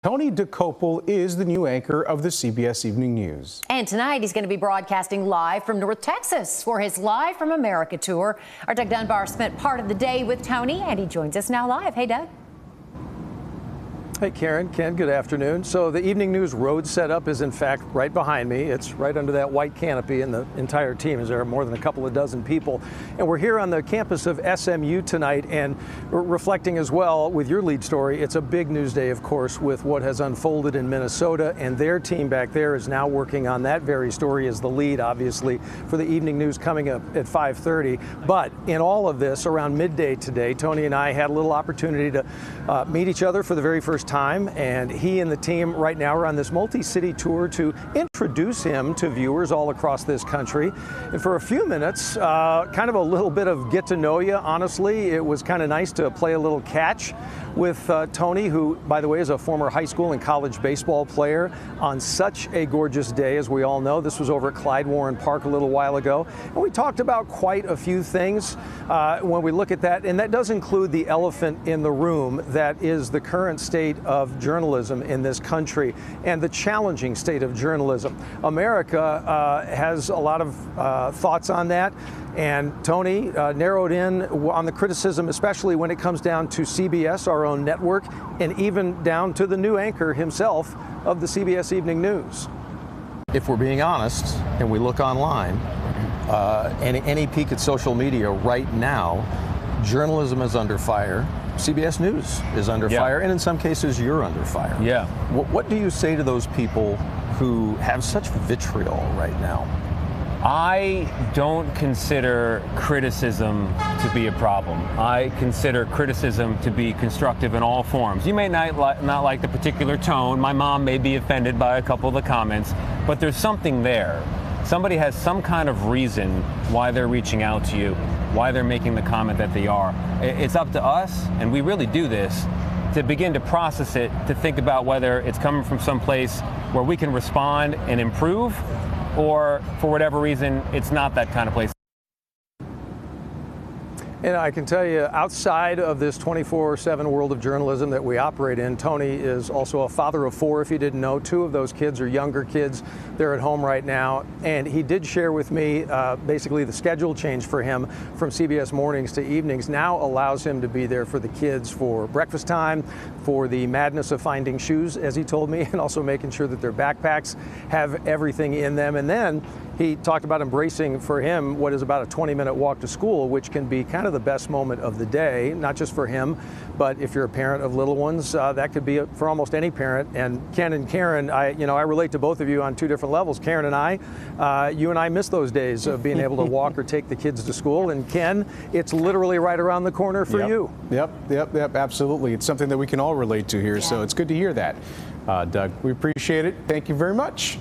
Tony Dokoupil is the new anchor of the CBS Evening News. And tonight he's going to be broadcasting live from North Texas for his Live from America tour. Our Doug Dunbar spent part of the day with Tony, and he joins us now live. Hey, Doug. Hey, Karen, Ken, good afternoon. So the Evening News road setup is in fact right behind me. It's right under that white canopy, and the entire team is there, more than a couple of dozen people. And we're here on the campus of SMU tonight, and reflecting as well with your lead story. It's a big news day, of course, with what has unfolded in Minnesota, and their team back there is now working on that very story as the lead, obviously, for the Evening News coming up at 5:30. But in all of this, around midday today, Tony and I had a little opportunity to meet each other for the very first time, and he and the team right now are on this multi-city tour to introduce him to viewers all across this country. And for a few minutes, kind of a little bit of get to know you, honestly. It was kind of nice to play a little catch with Tony, who, by the way, is a former high school and college baseball player, on such a gorgeous day, as we all know. This was over at Clyde Warren Park a little while ago. And we talked about quite a few things when we look at that, and that does include the elephant in the room that is the current state of journalism in this country and the challenging state of journalism. America has a lot of thoughts on that, and Tony narrowed in on the criticism, especially when it comes down to CBS, our own network, and even down to the new anchor himself of the CBS Evening News. If we're being honest and we look online, any peek at social media right now, journalism is under fire. CBS News is under fire, and in some cases you're under fire. Yeah. What do you say to those people who have such vitriol right now? I don't consider criticism to be a problem. I consider criticism to be constructive in all forms. You may not like the particular tone. My mom may be offended by a couple of the comments, but there's something there. Somebody has some kind of reason why they're reaching out to you, why they're making the comment that they are. It's up to us, and we really do this, to begin to process it, to think about whether it's coming from some place where we can respond and improve, or for whatever reason, it's not that kind of place. And I can tell you, outside of this 24/7 world of journalism that we operate in, Tony is also a father of four, if you didn't know. Two of those kids are younger kids. They're at home right now. And he did share with me basically the schedule change for him from CBS mornings to evenings now allows him to be there for the kids for breakfast time, for the madness of finding shoes, as he told me, and also making sure that their backpacks have everything in them. And then he talked about embracing for him what is about a 20-minute walk to school, which can be kind of the best moment of the day, not just for him, but if you're a parent of little ones, that could be for almost any parent. And Ken and Karen, I relate to both of you on two different levels. Karen and I, you and I miss those days of being able to walk or take the kids to school. And Ken, it's literally right around the corner for you. Yep, absolutely. It's something that we can all relate to here, so it's good to hear that. Doug, we appreciate it. Thank you very much.